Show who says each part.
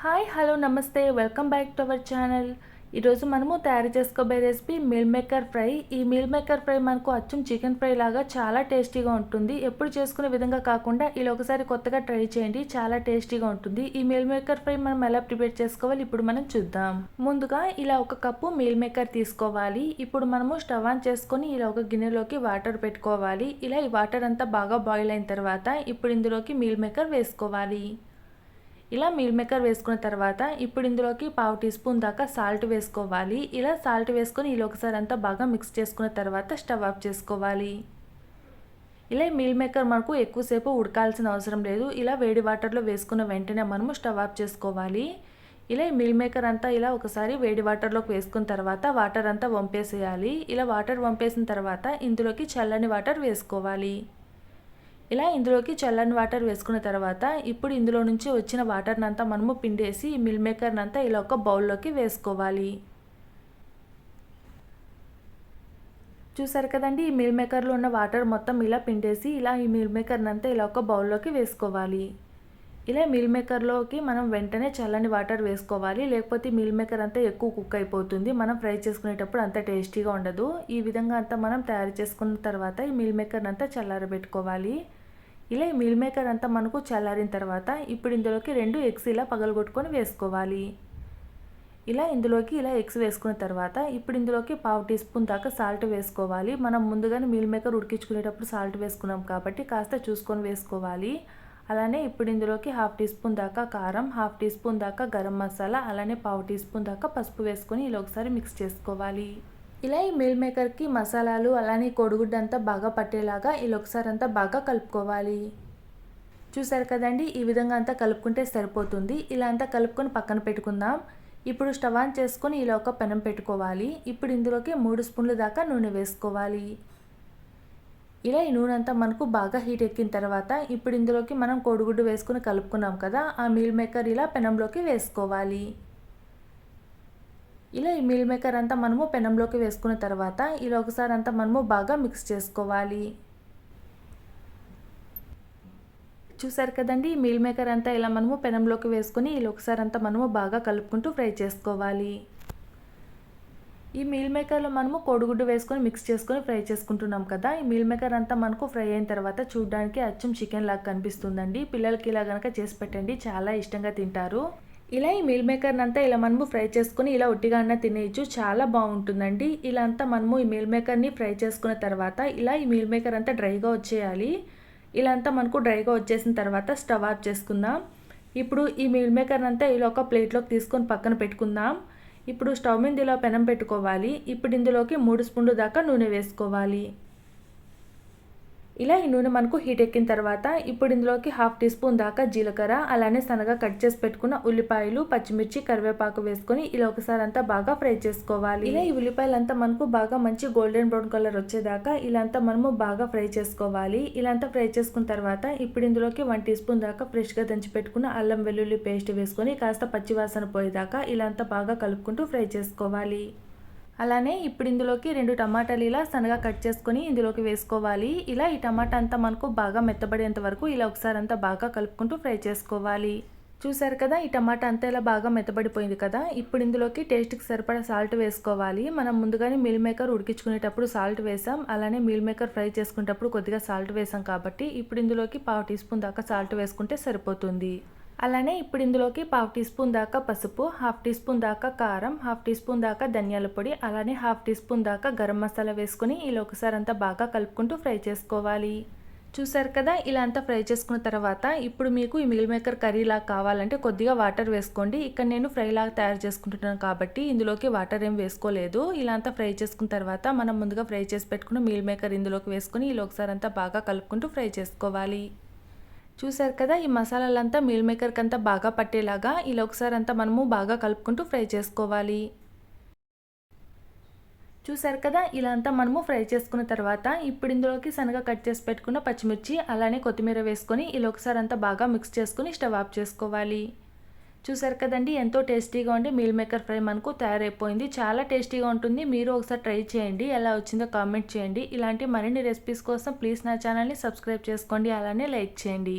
Speaker 1: Hi hello నమస్తే welcome back to our channel. ఈరోజు మనము తయారు చేసుకోబోయే రెసిపీ మీల్ మేకర్ ఫ్రై. ఈ మీల్ మేకర్ ఫ్రై మనకు అచ్చం చికెన్ ఫ్రై లాగా చాలా టేస్టీగా ఉంటుంది. ఎప్పుడు చేసుకునే విధంగా కాకుండా ఇలా ఒకసారి కొత్తగా ట్రై చేయండి, చాలా టేస్టీగా ఉంటుంది. ఈ మీల్ మేకర్ ఫ్రై మనం ఎలా ప్రిపేర్ చేసుకోవాలి ఇప్పుడు మనం చూద్దాం. ముందుగా ఇలా ఒక కప్పు మీల్ మేకర్ తీసుకోవాలి. ఇప్పుడు మనము స్టవ్ ఆన్ చేసుకొని ఇలా ఒక గిన్నెలోకి వాటర్ పెట్టుకోవాలి. ఇలా ఈ వాటర్ అంతా బాగా బాయిల్ అయిన తర్వాత ఇప్పుడు ఇందులోకి మీల్ మేకర్ వేసుకోవాలి. ఇలా మీల్ మేకర్ వేసుకున్న తర్వాత ఇప్పుడు ఇందులోకి 1/2 టీ స్పూన్ దాకా సాల్ట్ వేసుకోవాలి. ఇలా సాల్ట్ వేసుకొని ఇలా ఒకసారి అంతా బాగా మిక్స్ చేసుకున్న తర్వాత స్టవ్ ఆఫ్ చేసుకోవాలి. ఇలా మీల్ మేకర్ మనకు ఎక్కువసేపు ఉడకాల్సిన అవసరం లేదు. ఇలా వేడి వాటర్లో వేసుకున్న వెంటనే మనము స్టవ్ ఆఫ్ చేసుకోవాలి. ఇలా మీల్ మేకర్ అంతా ఇలా ఒకసారి వేడి వాటర్లోకి వేసుకున్న తర్వాత వాటర్ అంతా వంపేసేయాలి. ఇలా వాటర్ వంపేసిన తర్వాత ఇందులోకి చల్లని వాటర్ వేసుకోవాలి. ఇలా ఇందులోకి చల్లని వాటర్ వేసుకున్న తర్వాత ఇప్పుడు ఇందులో నుంచి వచ్చిన వాటర్ని అంతా మనము పిండేసి ఈ మిల్ మేకర్ని అంతా ఇలా ఒక బౌల్లోకి వేసుకోవాలి. చూసారు కదండి, ఈ మిల్ మేకర్లో ఉన్న వాటర్ మొత్తం ఇలా పిండేసి ఇలా ఈ మిల్ మేకర్ని అంతా ఇలా ఒక బౌల్లోకి వేసుకోవాలి. ఇలా మిల్ మేకర్లోకి మనం వెంటనే చల్లని వాటర్ వేసుకోవాలి, లేకపోతే మిల్ మేకర్ అంతా ఎక్కువ కుక్ అయిపోతుంది. మనం ఫ్రై చేసుకునేటప్పుడు అంత టేస్టీగా ఉండదు. ఈ విధంగా అంతా మనం తయారు చేసుకున్న తర్వాత ఈ మిల్ మేకర్ని అంతా చల్లారబెట్టుకోవాలి. ఇలా ఈ మీల్ మేకర్ అంతా మనకు చల్లారిన తర్వాత ఇప్పుడు ఇందులోకి 2 ఎగ్స్ ఇలా పగలగొట్టుకొని వేసుకోవాలి. ఇలా ఇందులోకి ఇలా ఎగ్స్ వేసుకున్న తర్వాత ఇప్పుడు ఇందులోకి 1/2 టీ స్పూన్ దాకా సాల్ట్ వేసుకోవాలి. మనం ముందుగానే మీల్ మేకర్ ఉడికించుకునేటప్పుడు సాల్ట్ వేసుకున్నాం కాబట్టి కాస్త చూసుకొని వేసుకోవాలి. అలానే ఇప్పుడు ఇందులోకి 1/2 టీ స్పూన్ దాకా కారం, 1/2 టీ స్పూన్ దాకా గరం మసాలా, అలానే 1/2 టీ స్పూన్ దాకా పసుపు వేసుకొని ఇలా ఒకసారి మిక్స్ చేసుకోవాలి. ఇలా ఈ మీల్ మేకర్కి మసాలాలు అలానే కోడిగుడ్డు అంతా బాగా పట్టేలాగా ఇలా ఒకసారి అంతా బాగా కలుపుకోవాలి. చూసారు కదండి, ఈ విధంగా అంతా కలుపుకుంటే సరిపోతుంది. ఇలా అంతా కలుపుకొని పక్కన పెట్టుకుందాం. ఇప్పుడు స్టవ్ ఆన్ చేసుకొని ఇలా ఒక పెనం పెట్టుకోవాలి. ఇప్పుడు ఇందులోకి 3 స్పూన్ల దాకా నూనె వేసుకోవాలి. ఇలా ఈ నూనె అంతా మనకు బాగా హీట్ ఎక్కిన తర్వాత ఇప్పుడు ఇందులోకి మనం కోడిగుడ్డు వేసుకుని కలుపుకున్నాం కదా, ఆ మీల్ మేకర్ ఇలా పెనంలోకి వేసుకోవాలి. ఇలా ఈ మీల్ మేకర్ అంతా మనము పెనంలోకి వేసుకున్న తర్వాత ఇలా ఒకసారి అంతా మనము బాగా మిక్స్ చేసుకోవాలి. చూసారు కదండి, ఈ మీల్ మేకర్ అంతా ఇలా మనము పెనంలోకి వేసుకొని ఇలా ఒకసారి అంతా మనము బాగా కలుపుకుంటూ ఫ్రై చేసుకోవాలి. ఈ మీల్ మేకర్లో మనము కోడిగుడ్డు వేసుకొని మిక్స్ చేసుకొని ఫ్రై చేసుకుంటున్నాం కదా, ఈ మీల్ మేకర్ అంతా మనకు ఫ్రై అయిన తర్వాత చూడడానికి అచ్చం చికెన్ లాగా కనిపిస్తుందండి. పిల్లలకి ఇలా కనుక చేసి పెట్టండి, చాలా ఇష్టంగా తింటారు. ఇలా ఈ మీల్ మేకర్ని అంతా ఇలా మనము ఫ్రై చేసుకుని ఇలా ఒట్టిగా అన్న తినేయచ్చు, చాలా బాగుంటుందండి. ఇలా అంతా మనము ఈ మీల్ మేకర్ని ఫ్రై చేసుకున్న తర్వాత ఇలా ఈ మీల్ మేకర్ అంతా డ్రైగా వచ్చేయాలి. ఇలా అంతా మనకు డ్రైగా వచ్చేసిన తర్వాత స్టవ్ ఆఫ్ చేసుకుందాం. ఇప్పుడు ఈ మీల్ మేకర్ని అంతా ఇలా ఒక ప్లేట్లోకి తీసుకొని పక్కన పెట్టుకుందాం. ఇప్పుడు స్టవ్ మీద ఇలా పెనం పెట్టుకోవాలి. ఇప్పుడు ఇందులోకి 3 స్పూన్లు దాకా నూనె వేసుకోవాలి. ఇలా ఈ నూనె మనకు హీట్ ఎక్కిన తర్వాత ఇప్పుడు ఇందులోకి 1/2 టీ స్పూన్ దాకా జీలకర్ర, అలానే సన్నగా కట్ చేసి పెట్టుకున్న ఉల్లిపాయలు, పచ్చిమిర్చి, కరివేపాకు వేసుకొని ఇలా ఒకసారి అంతా బాగా ఫ్రై చేసుకోవాలి. ఇలా ఈ ఉల్లిపాయలు అంతా మనకు బాగా మంచి గోల్డెన్ బ్రౌన్ కలర్ వచ్చేదాకా ఇలా అంతా మనము బాగా ఫ్రై చేసుకోవాలి. ఇలా అంతా ఫ్రై చేసుకున్న తర్వాత ఇప్పుడు ఇందులోకి 1 టీ స్పూన్ దాకా ఫ్రెష్గా దంచి పెట్టుకున్న అల్లం వెల్లుల్లి పేస్ట్ వేసుకొని కాస్త పచ్చివాసన పోయేదాకా ఇలా అంతా బాగా కలుపుకుంటూ ఫ్రై చేసుకోవాలి. అలానే ఇప్పుడు ఇందులోకి 2 టమాటాలు ఇలా సన్నగా కట్ చేసుకొని ఇందులోకి వేసుకోవాలి. ఇలా ఈ టమాటా అంతా మనకు బాగా మెత్తబడేంత వరకు ఇలా ఒకసారి అంతా బాగా కలుపుకుంటూ ఫ్రై చేసుకోవాలి. చూసారు కదా, ఈ టమాటా అంతా ఇలా బాగా మెత్తబడిపోయింది కదా, ఇప్పుడు ఇందులోకి టేస్ట్కి సరిపడా సాల్ట్ వేసుకోవాలి. మనం ముందుగానే మీల్ మేకర్ ఉడికించుకునేటప్పుడు సాల్ట్ వేసాం, అలానే మీల్ మేకర్ ఫ్రై చేసుకునేటప్పుడు కొద్దిగా సాల్ట్ వేసాం కాబట్టి ఇప్పుడు ఇందులోకి 1/2 టీ స్పూన్ దాకా సాల్ట్ వేసుకుంటే సరిపోతుంది. అలానే ఇప్పుడు ఇందులోకి 1/2 టీ స్పూన్ దాకా పసుపు, 1/2 టీ స్పూన్ దాకా కారం, 1/2 టీ స్పూన్ దాకా ధనియాల పొడి, అలానే 1/2 టీ స్పూన్ దాకా గరం మసాలా వేసుకొని ఇలా ఒకసారి అంతా బాగా కలుపుకుంటూ ఫ్రై చేసుకోవాలి. చూసారు కదా, ఇలా అంతా ఫ్రై చేసుకున్న తర్వాత ఇప్పుడు మీకు ఈ మీల్ మేకర్ కర్రీ లాగా కావాలంటే కొద్దిగా వాటర్ వేసుకోండి. ఇక్కడ నేను ఫ్రై లాగా తయారు చేసుకుంటున్నాను కాబట్టి ఇందులోకి వాటర్ ఏం వేసుకోలేదు. ఇలా అంతా ఫ్రై చేసుకున్న తర్వాత మనం ముందుగా ఫ్రై చేసి పెట్టుకున్న మీల్ మేకర్ ఇందులోకి వేసుకొని ఇలా ఒకసారి అంతా బాగా కలుపుకుంటూ ఫ్రై చేసుకోవాలి. చూసారు కదా, ఈ మసాలాలంతా మీల్ మేకర్కి అంతా బాగా పట్టేలాగా ఇలా ఒకసారి అంతా మనము బాగా కలుపుకుంటూ ఫ్రై చేసుకోవాలి. చూసారు కదా, ఇలా అంతా మనము ఫ్రై చేసుకున్న తర్వాత ఇప్పుడు ఇందులోకి సన్నగా కట్ చేసి పెట్టుకున్న పచ్చిమిర్చి, అలానే కొత్తిమీర వేసుకొని ఇలా ఒకసారి అంతా బాగా మిక్స్ చేసుకుని స్టవ్ ఆఫ్ చేసుకోవాలి. చూసారు కదండి, ఎంతో టేస్టీగా ఉండే మీల్ మేకర్ ఫ్రై మనకు తయారైపోయింది. చాలా టేస్టీగా ఉంటుంది. మీరు ఒకసారి ట్రై చేయండి, ఎలా వచ్చిందో కామెంట్ చేయండి. ఇలాంటి మరిన్ని రెసిపీస్ కోసం ప్లీజ్ నా ఛానల్ని సబ్స్క్రైబ్ చేసుకోండి, అలానే లైక్ చేయండి.